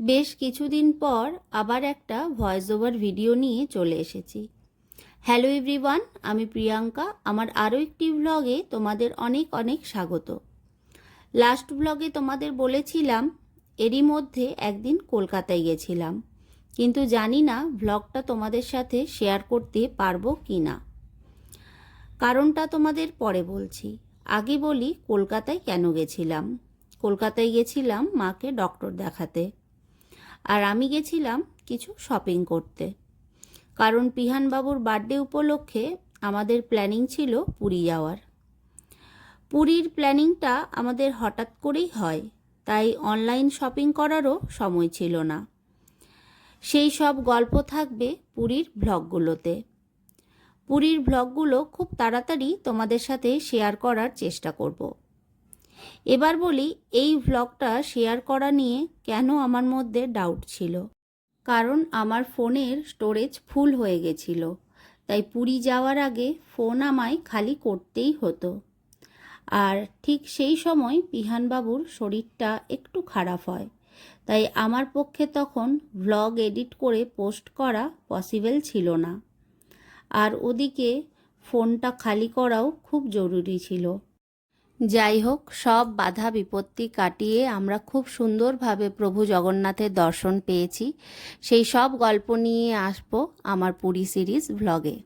বেশ কিছুদিন পর আবার একটা ভয়েস ওভার ভিডিও নিয়ে চলে এসেছি। হ্যালো এভরিওয়ান, আমি প্রিয়াঙ্কা। আমার আরও একটি ব্লগে তোমাদের অনেক অনেক স্বাগত। লাস্ট ব্লগে তোমাদের বলেছিলাম এরই মধ্যে একদিন কলকাতায় গেছিলাম, কিন্তু জানি না ব্লগটা তোমাদের সাথে শেয়ার করতে পারবো কি না। কারণটা তোমাদের পরে বলছি। আগে বলি কলকাতায় কেন গেছিলাম। কলকাতায় গেছিলাম মাকে ডক্টর দেখাতে, আর আমি গেছিলাম কিছু শপিং করতে। কারণ পিহানবাবুর বার্থডে উপলক্ষে আমাদের প্ল্যানিং ছিল পুরী যাওয়ার। পুরীর প্ল্যানিংটা আমাদের হঠাৎ করেই হয়, তাই অনলাইন শপিং করারও সময় ছিল না। সেই সব গল্প থাকবে পুরীর ভ্লগগুলোতে। পুরীর ভ্লগগুলো খুব তাড়াতাড়ি তোমাদের সাথে শেয়ার করার চেষ্টা করব। এবার বলি এই ভ্লগটা শেয়ার করা নিয়ে কেন আমার মধ্যে ডাউট ছিল। কারণ আমার ফোনের স্টোরেজ ফুল হয়ে গেছিল, তাই পুরী যাওয়ার আগে ফোন আমায় খালি করতেই হতো। আর ঠিক সেই সময় পিহানবাবুর শরীরটা একটু খারাপ হয়, তাই আমার পক্ষে তখন ভ্লগ এডিট করে পোস্ট করা পসিবল ছিল না। আর ওদিকে ফোনটা খালি করাও খুব জরুরি ছিল। যাই হোক, সব বাধা বিপত্তি কাটিয়ে আমরা খুব সুন্দরভাবে প্রভু জগন্নাথের দর্শন পেয়েছি। সেই সব গল্প নিয়ে আসবো আমার পুরী সিরিজ ভ্লগে।